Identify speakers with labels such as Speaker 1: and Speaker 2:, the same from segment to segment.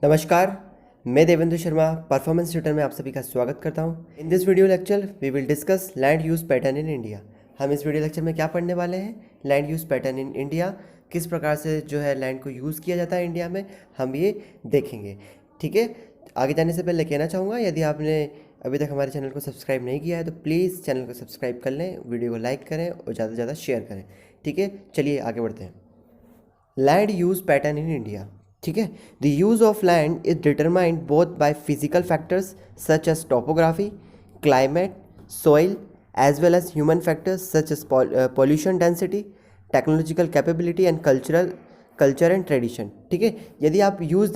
Speaker 1: नमस्कार, मैं Devendra Sharma performance tutor में आप सभी का स्वागत करता हूं। In this video lecture we will discuss land use pattern in India. हम इस वीडियो लेक्चर में क्या पढ़ने वाले हैं, land use pattern in India, किस प्रकार से जो है लैंड को यूज़ किया जाता है इंडिया में, हम ये देखेंगे। ठीक है, आगे जाने से पहले कहना चाहूँगा, यदि आपने अभी तक हमारे चैनल को सब्सक्राइब नहीं किया है तो प्लीज़ चैनल को सब्सक्राइब कर लें, वीडियो को लाइक करें और ज़्यादा से ज़्यादा शेयर करें। ठीक है, चलिए आगे बढ़ते हैं। Land use pattern in India. ठीक है, the use of land is determined both by physical factors such as topography, climate, soil, as well as human factors such as pollution density, technological capability and culture and tradition. ठीक है, यदि आप use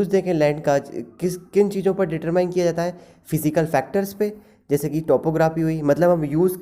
Speaker 1: देखें land का किन चीज़ों पर determine किया जाता है, फिजिकल फैक्टर्स पे, जैसे कि टोपोग्राफी हुई, मतलब हम यूज़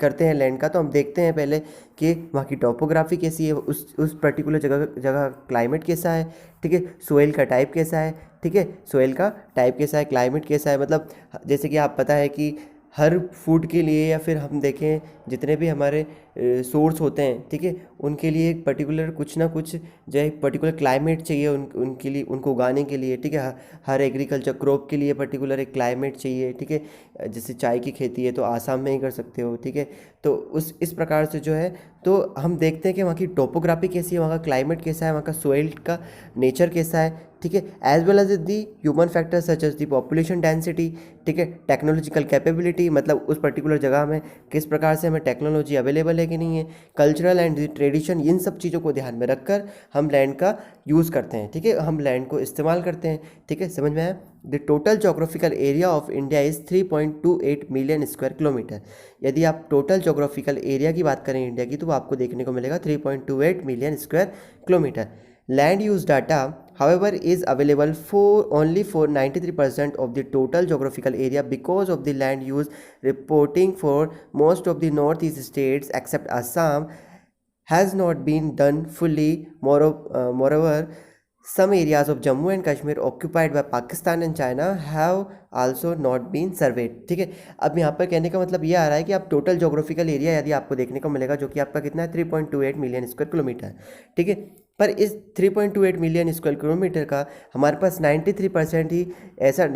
Speaker 1: करते हैं लैंड का तो हम देखते हैं पहले कि वहाँ की टोपोग्राफी कैसी है, उस पर्टिकुलर जगह क्लाइमेट कैसा है। ठीक है, सोइल का टाइप कैसा है। ठीक है, सोइल का टाइप कैसा है, क्लाइमेट कैसा है, मतलब जैसे कि आप पता है कि हर फूड के लिए या फिर हम देखें जितने भी हमारे सोर्स होते हैं, ठीक है, उनके लिए एक पर्टिकुलर कुछ ना कुछ जो है पर्टिकुलर क्लाइमेट चाहिए उनके लिए, उनको उगाने के लिए। ठीक है, हर एग्रीकल्चर क्रॉप के लिए पर्टिकुलर एक क्लाइमेट चाहिए। ठीक है, जैसे चाय की खेती है तो आसाम में ही कर सकते हो। ठीक है, तो इस प्रकार से जो है तो हम देखते हैं कि वहाँ की टोपोग्राफी कैसी है, वहाँ का क्लाइमेट कैसा है, वहाँ का सोइल का नेचर कैसा है। ठीक है, as well as the human factors such as the population density. ठीक है, टेक्नोलॉजिकल कैपेबिलिटी, मतलब उस पर्टिकुलर जगह में किस प्रकार से हमें टेक्नोलॉजी अवेलेबल है कि नहीं है, कल्चरल एंड ट्रेडिशन, इन सब चीज़ों को ध्यान में रखकर हम लैंड का यूज़ करते हैं। ठीक है, हम लैंड को इस्तेमाल करते हैं। ठीक है, समझ में आया। The total geographical area of India is 3.28 million square kilometre. यदि आप टोटल जोग्राफिकल एरिया की बात करें इंडिया की तो वो आपको देखने को मिलेगा 3.28 million square kilometre. Land use data, however, is available only for 93% of the total geographical area because of the land use reporting for most of the northeast states except Assam has not been done fully. Moreover, some areas of Jammu and Kashmir occupied by Pakistan and China have also not been surveyed। ठीक है, अब यहाँ पर कहने का मतलब ये आ रहा है कि आप टोटल जोग्राफिकल एरिया यदि आपको देखने को मिलेगा जो कि आपका कितना है 3.28 मिलियन स्क्वायर किलोमीटर। ठीक है, पर इस 3.28 मिलियन स्क्वायर किलोमीटर का हमारे पास 93% ही ऐसा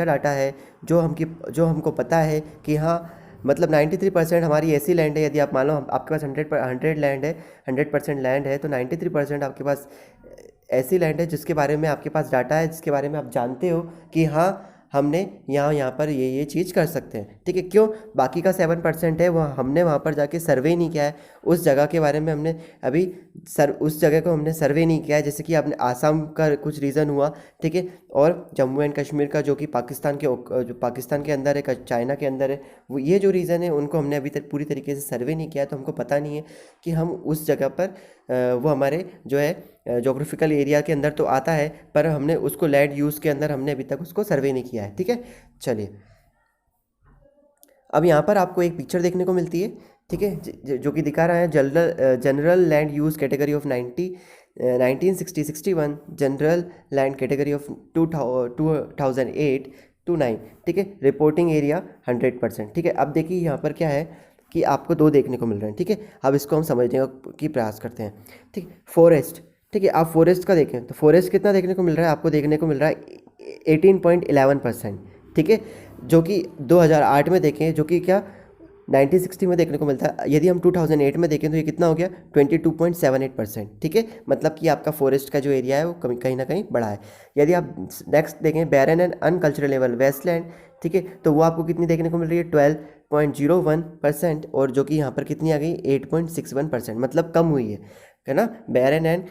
Speaker 1: डाटा है जो हमको पता है कि हाँ, मतलब 93% हमारी ऐसी लैंड है। यदि आप मान लो आपके पास 100 लैंड है, 100% लैंड है, तो 93% आपके पास ऐसी लैंड है जिसके बारे में आपके पास डाटा है, जिसके बारे में आप जानते हो कि हाँ हमने यहाँ पर ये चीज़ कर सकते हैं। ठीक है, क्यों? बाकी का 7% है वो हमने वहाँ पर जाके सर्वे नहीं किया है, उस जगह के बारे में हमने अभी उस जगह को हमने सर्वे नहीं किया है। जैसे कि आपने आसाम का कुछ रीज़न हुआ, ठीक है, और जम्मू एंड कश्मीर का जो कि जो पाकिस्तान के अंदर है, चाइना के अंदर है, वो ये जो रीज़न है उनको हमने अभी तक पूरी तरीके से सर्वे नहीं किया है, तो हमको पता नहीं है कि हम उस जगह पर वो हमारे जो है जोग्राफिकल एरिया के अंदर तो आता है, पर हमने उसको लैंड यूज़ के अंदर हमने अभी तक उसको सर्वे नहीं किया है। ठीक है, चलिए अब यहाँ पर आपको एक पिक्चर देखने को मिलती है। ठीक है, जो कि दिखा रहा है general land use category of 1960-61, general land category of 2008 to 9। ठीक है, रिपोर्टिंग एरिया 100%। ठीक है, अब देखिए यहाँ पर क्या है कि आपको दो देखने को मिल रहे हैं। ठीक है, अब इसको हम समझने की प्रयास करते हैं। ठीक, फॉरेस्ट। ठीक है, आप फॉरेस्ट का देखें तो फॉरेस्ट कितना देखने को मिल रहा है, आपको देखने को मिल रहा है 18.11%। ठीक है, जो कि 2008 में देखें, जो कि क्या 1960 में देखने को मिलता है। यदि हम 2008 में देखें तो ये कितना हो गया 22.78%। ठीक है, मतलब कि आपका फॉरेस्ट का जो एरिया है वो कहीं ना कहीं बढ़ा है। यदि आप नेक्स्ट देखें बैरन एंड अनकल्चरेबल वेस्टलैंड, ठीक है, तो वो आपको कितनी देखने को मिल रही है 12.01%, और जो कि यहाँ पर कितनी आ गई 8.61%, मतलब कम हुई है ना। बैरन एंड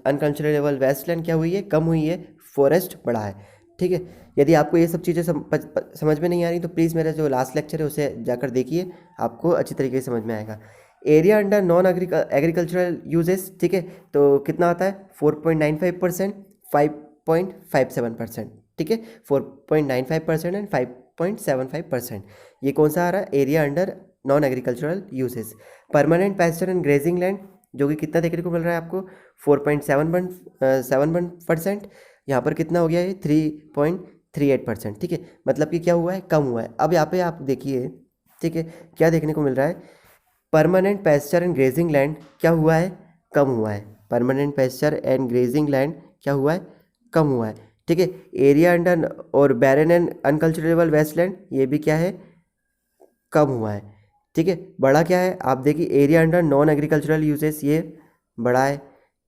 Speaker 1: अनकल्चरेबल वेस्टलैंड क्या हुई है, कम हुई है, फॉरेस्ट बढ़ा है। ठीक है, यदि आपको ये सब चीज़ें समझ में नहीं आ रही तो प्लीज़ मेरा जो लास्ट लेक्चर है उसे जाकर देखिए, आपको अच्छी तरीके से समझ में आएगा। Area under non agricultural uses, ठीक है, तो कितना आता है 4.95%, 5.57%। ठीक है, 4.95% एंड 5.75%। ये कौन सा आ रहा है, area under non agricultural uses. Permanent pasture and grazing land, जो कि कितना देखने को मिल रहा है आपको 4.71%। यहाँ पर कितना हो गया है 3.38%। ठीक है, मतलब कि क्या हुआ है, कम हुआ है। अब यहाँ पे आप देखिए, ठीक है, क्या देखने को मिल रहा है, permanent pasture and grazing land क्या हुआ है, कम हुआ है। Permanent pasture and grazing land क्या हुआ है, कम हुआ है। ठीक है, एरिया अंडर और बैरन एंड अनकल्चरेबल वेस्टलैंड ये भी क्या है, कम हुआ है। ठीक है, बढ़ा क्या है, आप देखिए area under non agricultural uses ये बढ़ा है।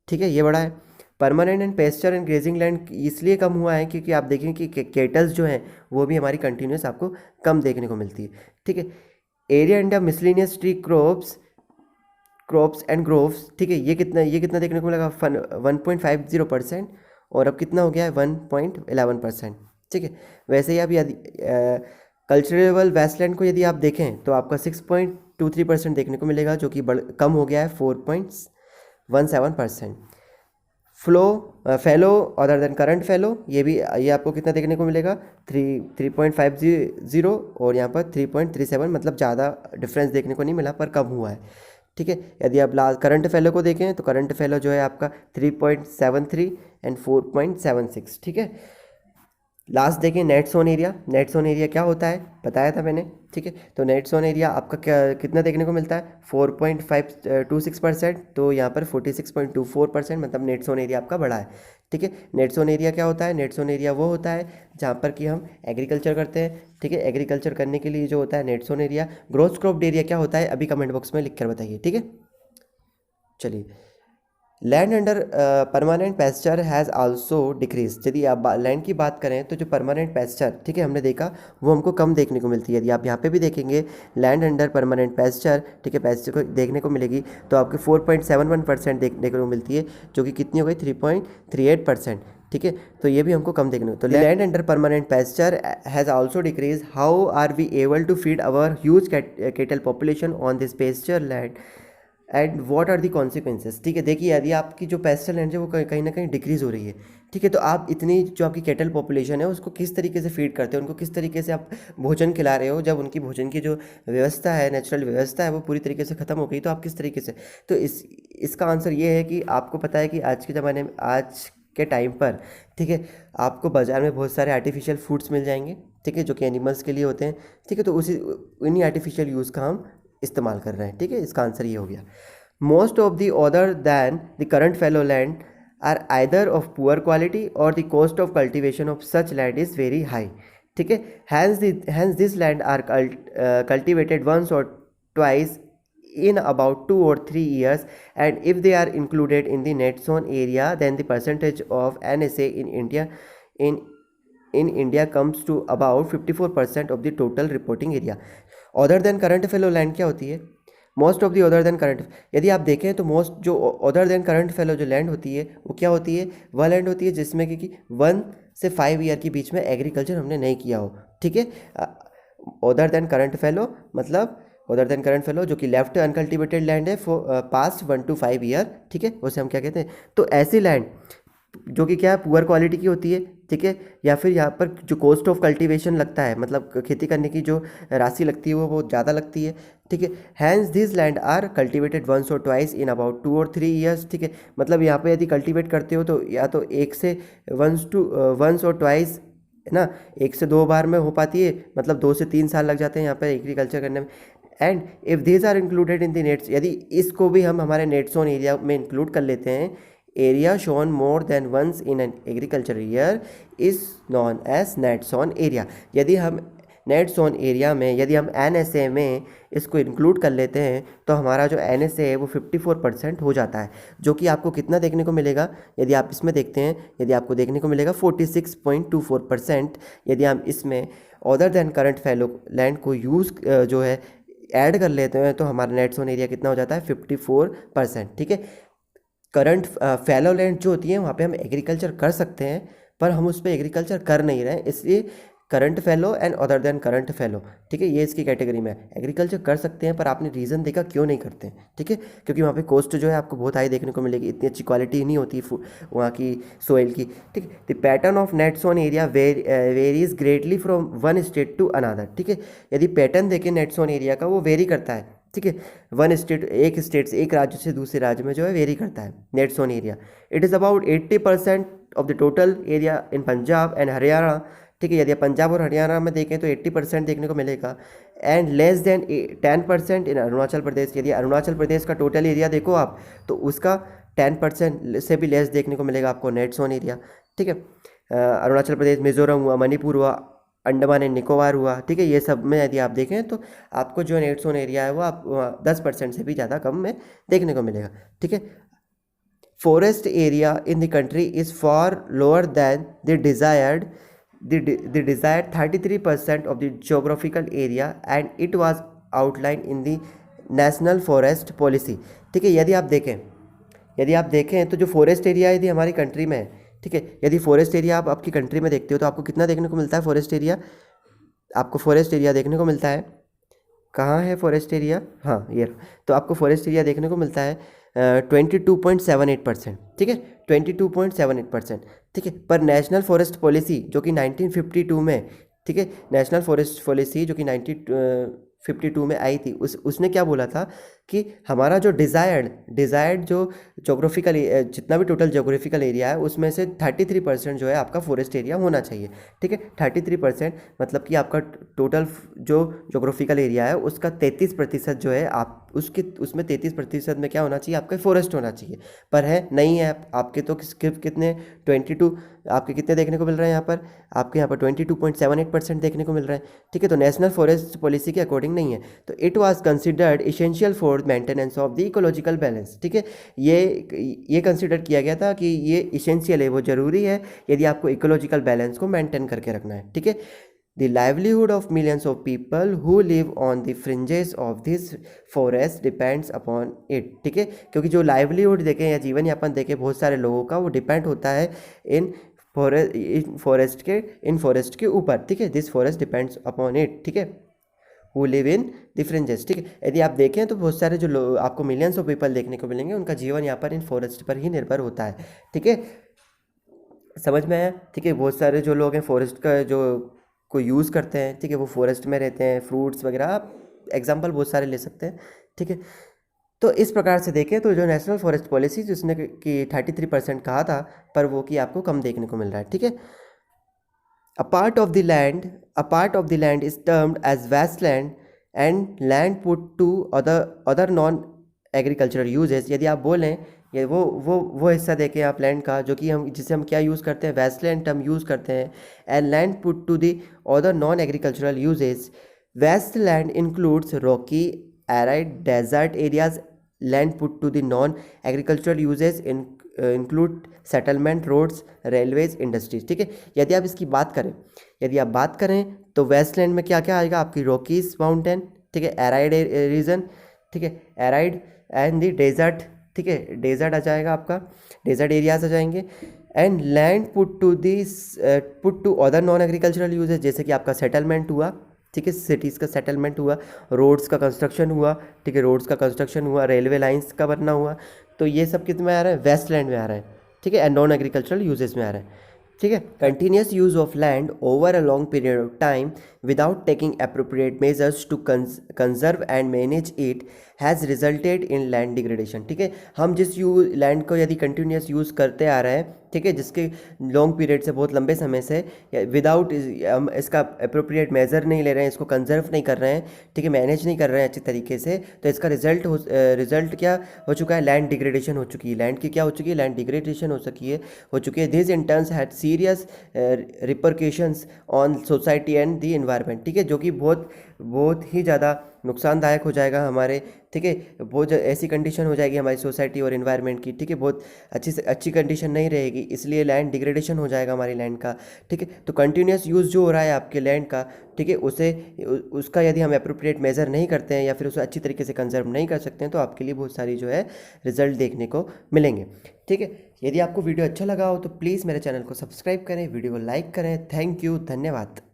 Speaker 1: ठीक है, ये बढ़ा है। Permanent and pasture and grazing land इसलिए कम हुआ है क्योंकि आप देखेंगे कि केटल्स जो हैं वो भी हमारी कंटिन्यूस आपको कम देखने को मिलती है। ठीक है, area under miscellaneous tree crops and groves, ठीक है, ये कितना देखने को मिलेगा, 1.50%, और अब कितना हो गया है, 1.11%। ठीक है, वैसे ही आप यदि कल्चरेबल वेस्टलैंड को यदि आप देखें तो आपका 6.23% देखने को मिलेगा, जो कि कम हो गया है 4.17%। Fellow other than current fellow, ये आपको कितना देखने को मिलेगा, 3.50, और यहाँ पर 3.37, मतलब ज़्यादा डिफरेंस देखने को नहीं मिला पर कम हुआ है। ठीक है, यदि आप लास्ट करंट फेलो को देखें तो करंट फेलो जो है आपका 3.73 एंड 4.76। ठीक है, लास्ट देखें net sown area. Net sown area क्या होता है बताया था मैंने। ठीक है, तो नेट सोन एरिया आपका कितना देखने को मिलता है, 4.526%, तो यहाँ पर 46.24%, मतलब नेट सोन एरिया आपका बड़ा है। ठीक है, नेट सोन एरिया क्या होता है, नेट सोन एरिया वो होता है जहाँ पर कि हम एग्रीकल्चर करते हैं। ठीक है, एग्रीकल्चर करने के लिए जो होता है net sown area. Gross cropped area क्या होता है अभी कमेंट बॉक्स में लिख कर बताइए। ठीक है, चलिए, land under permanent pasture has also decrease. यदि आप लैंड की बात करें तो जो परमानेंट पेस्चर, ठीक है, हमने देखा वो हमको कम देखने को मिलती है। यदि आप यहाँ पे भी देखेंगे लैंड अंडर परमानेंट पेस्चर, ठीक है, पेस्चर को देखने को मिलेगी तो आपके 4.71% देखने को मिलती है, जो कि कितनी हो गई, 3.38%। ठीक है, तो ये भी हमको कम देखने को। तो land under permanent pasture has also decrease. How are we able to feed our huge cattle population on this pasture land and what are the consequences. ठीक है, देखिए यदि आपकी जो पेस्टल लैंड है वो कहीं ना कहीं डिक्रीज़ हो रही है। ठीक है, तो आप इतनी जो आपकी कैटल पॉपुलेशन है उसको किस तरीके से फीड करते हो, उनको किस तरीके से आप भोजन खिला रहे हो, जब उनकी भोजन की जो व्यवस्था है, नेचुरल व्यवस्था है, वो पूरी तरीके से ख़त्म हो गई, तो आप किस तरीके से। तो इसका आंसर ये है कि आपको पता है कि आज के ज़माने में, आज के टाइम पर, ठीक है, आपको बाज़ार में बहुत सारे आर्टिफिशियल फूड्स मिल जाएंगे। ठीक है, जो कि एनिमल्स के लिए होते हैं। ठीक है, तो उन्हीं आर्टिफिशियल यूज़ का हम इस्तेमाल कर रहे हैं। ठीक है, इसका आंसर ये हो गया। Most of the other than the current fallow land are either of poor quality और the cost of cultivation of such land is very high. ठीक है, hence this land are cultivated once और twice in about 2 or 3 years, and if they are included in the net zone area then the percentage of NSA in India comes to about 54% of the total reporting area. Other than current fallow land क्या होती है, most of the other than current. यदि आप देखें तो most जो other than current fellow जो land होती है वो क्या होती है, वह लैंड होती है जिसमें कि 1 से 5 ईयर के बीच में एग्रीकल्चर हमने नहीं किया हो। ठीक है, अदर देन करंट फेलो मतलब अदर देन करंट फेलो जो कि लेफ्ट अनकल्टिवेटेड लैंड है पास्ट 1 to 5 ईयर। ठीक है, उसे हम क्या कहते हैं, तो ऐसी लैंड जो कि क्या है, पुअर क्वालिटी की होती है। ठीक है, या फिर यहाँ पर जो कॉस्ट ऑफ कल्टीवेशन लगता है, मतलब खेती करने की जो राशि लगती है वो बहुत ज़्यादा लगती है। ठीक है, hence this land are cultivated once और twice in about 2 or 3 years. ठीक है, मतलब यहाँ पे यदि कल्टीवेट करते हो तो या तो एक से वंस और ट्वाइस है ना, 1 से 2 बार में हो पाती है, मतलब 2 से 3 साल लग जाते हैं यहाँ पर एग्रीकल्चर करने में। And if these are included in the nets, यदि इसको भी हम हमारे नेट जोन एरिया में इंक्लूड कर लेते हैं, area sown more than once in an agriculture year is known as net sown area. यदि हम नेट जोन एरिया में, यदि हम NSA में इसको इंक्लूड कर लेते हैं तो हमारा जो NSA है वो 54% हो जाता है, जो कि आपको कितना देखने को मिलेगा, यदि आप इसमें देखते हैं, यदि आपको देखने को मिलेगा 46.24%। यदि हम इसमें other than current fallow land को यूज़ जो है ऐड कर लेते हैं तो हमारा नेट जोन एरिया कितना हो जाता है, 54%। ठीक है, करंट फेलो लैंड जो होती है वहाँ पे हम एग्रीकल्चर कर सकते हैं पर हम उस पर एग्रीकल्चर कर नहीं रहे हैं, इसलिए current fellow and other than current fellow. ठीक है, ये इसकी कैटेगरी में है। एग्रीकल्चर कर सकते हैं पर आपने रीज़न देखा क्यों नहीं करते हैं। ठीक है, क्योंकि वहाँ पे कॉस्ट जो है आपको बहुत हाई देखने को मिलेगी, इतनी अच्छी क्वालिटी नहीं होती वहाँ की सोइल की। ठीक है, the pattern of net sown area varies greatly from one state to another. ठीक है, यदि पैटर्न देखें नेट जोन एरिया का वो वेरी करता है। ठीक है, एक स्टेट से, एक राज्य से दूसरे राज्य में जो है वेरी करता है net sown area. It is about 80% of the total area in Punjab and Haryana. ठीक है, यदि आप पंजाब और हरियाणा में देखें तो 80% देखने को मिलेगा, एंड लेस देन 10% इन अरुणाचल प्रदेश। यदि अरुणाचल प्रदेश का टोटल एरिया देखो आप तो उसका 10% से भी लेस देखने को मिलेगा आपको नेट जोन एरिया, ठीक है। अरुणाचल प्रदेश, मिजोरम हुआ, मणिपुर हुआ, अंडमान एंड निकोबार हुआ, ठीक है, ये सब में यदि आप देखें तो आपको जो नेट जोन एरिया है वो आप 10% से भी ज़्यादा कम में देखने को मिलेगा, ठीक है। Forest area in the country is for lower than the desired 33% of the geographical area and it was outlined in the national forest policy, ठीक है। यदि आप देखें तो जो फॉरेस्ट एरिया यदि हमारी कंट्री में है, ठीक है, यदि फॉरेस्ट एरिया आप आपकी कंट्री में देखते हो तो आपको कितना देखने को मिलता है फॉरेस्ट एरिया? आपको फॉरेस्ट एरिया देखने को मिलता है, कहाँ है फॉरेस्ट एरिया? हाँ, ये तो आपको फॉरेस्ट एरिया देखने को मिलता है 22.78%, ठीक है, 22.78%, ठीक है। पर नेशनल फॉरेस्ट पॉलिसी जो कि 1952 में, ठीक है, नेशनल फॉरेस्ट पॉलिसी जो कि 1952 में आई थी, उसने क्या बोला था कि हमारा जो डिज़ायर्ड जो जोग्राफिकल जितना भी टोटल जोग्राफिकल एरिया है उसमें से 33% जो है आपका फॉरेस्ट एरिया होना चाहिए, ठीक है। 33% मतलब कि आपका टोटल जो जोग्राफिकल एरिया है उसका 33% जो है आप उसमें 33% में क्या होना चाहिए? आपका फॉरेस्ट होना चाहिए, पर है नहीं है। आपके तो सिर्फ कितने 22 आपके कितने देखने को मिल रहे हैं यहाँ पर? आपके यहाँ पर 22.78% देखने को मिल रहा है, ठीक है। तो नेशनल फॉरेस्ट पॉलिसी के अकॉर्डिंग नहीं है, तो it was considered essential for maintenance of the ecological balance, ठीक है। ये कंसिडर किया गया था कि ये एसेंशियल है, वो ज़रूरी है यदि आपको इकोलॉजिकल बैलेंस को मेंटेन करके रखना है, ठीक है। The livelihood of millions of people who live on the fringes of this forest depends upon it, ठीक है। क्योंकि जो लाइवलीहुड देखें या जीवन यापन देखें बहुत सारे लोगों का वो डिपेंड होता है इन फॉरेस्ट के ऊपर, ठीक है। This forest depends upon it, ठीक है, who live in the fringes, ठीक है। यदि आप देखें तो बहुत सारे जो लोग आपको मिलियंस ऑफ पीपल देखने को मिलेंगे उनका जीवन यहाँ पर इन फॉरेस्ट पर ही निर्भर होता है, ठीक है। समझ में आया? ठीक है, बहुत सारे जो लोग हैं फॉरेस्ट का जो को यूज़ करते हैं, ठीक है, वो फॉरेस्ट में रहते हैं, फ्रूट्स वगैरह, आप एग्जाम्पल बहुत सारे ले सकते हैं, ठीक है। तो इस प्रकार से देखें तो जो नेशनल फॉरेस्ट पॉलिसी जिसने कि 33% कहा था, पर वो कि आपको कम देखने को मिल रहा है, ठीक है। A part of the land is termed as wasteland and land put to other non agricultural uses। यदि आप बोलें ये वो हिस्सा देखें आप लैंड का जो कि जिसे हम क्या यूज़ करते हैं? वेस्टलैंड टर्म यूज़ करते हैं। And land put to the other non agricultural uses. Wasteland includes rocky, arid, desert areas. Land put to the non agricultural uses include settlement, roads, railways, industries, ठीक है। यदि आप बात करें तो वेस्टलैंड में क्या क्या आएगा? आपकी रॉकीज माउंटेन, ठीक है, एराइड रीजन, ठीक है, एराइड एंड द डेजर्ट, ठीक है, डेजर्ट आ जाएगा आपका, डेजर्ट एरियाज आ जाएंगे। And land put to other non agricultural uses, जैसे कि आपका सेटलमेंट हुआ, ठीक है, सिटीज़ का सेटलमेंट हुआ, रोड्स का कंस्ट्रक्शन हुआ, ठीक है, रोड्स का कंस्ट्रक्शन हुआ, रेलवे लाइंस का बनना हुआ, तो ये सब किस में आ रहा है? वेस्टलैंड में आ रहा है, ठीक है, एंड नॉन एग्रीकल्चरल यूजेस में आ रहा है, ठीक है। Continuous use of land over a long period of time without taking appropriate measures to conserve and manage it has resulted in land degradation, ठीक है। हम जिस लैंड को यदि कंटिन्यूस यूज़ करते आ रहे हैं, ठीक है, जिसके लॉन्ग पीरियड से, बहुत लंबे समय से, विदाउट हम इसका अप्रोप्रिएट मेजर नहीं ले रहे हैं, इसको कंजर्व नहीं कर रहे हैं, ठीक है, मैनेज नहीं कर रहे हैं अच्छी तरीके से, तो इसका रिजल्ट क्या हो चुका है? लैंड डिग्रेडेशन हो चुकी है। लैंड की क्या हो चुकी है? लैंड डिग्रेडेशन हो चुकी है। This in turns had serious repercussions on society and the environment, ठीक है, जो कि बहुत ही ज़्यादा नुकसानदायक हो जाएगा हमारे, ठीक है, बहुत ऐसी कंडीशन हो जाएगी हमारी सोसाइटी और एनवायरनमेंट की, ठीक है, बहुत अच्छी कंडीशन नहीं रहेगी, इसलिए लैंड डिग्रेडेशन हो जाएगा हमारी लैंड का, ठीक है। तो कंटिन्यूस यूज़ जो हो रहा है आपके लैंड का, ठीक है, उसका यदि हम अप्रोप्रिएट मेजर नहीं करते हैं या फिर उसे अच्छी तरीके से कंजर्व नहीं कर सकते हैं तो आपके लिए बहुत सारी जो है रिजल्ट देखने को मिलेंगे, ठीक है। यदि आपको वीडियो अच्छा लगा हो तो प्लीज़ मेरे चैनल को सब्सक्राइब करें, वीडियो को लाइक करें। थैंक यू, धन्यवाद।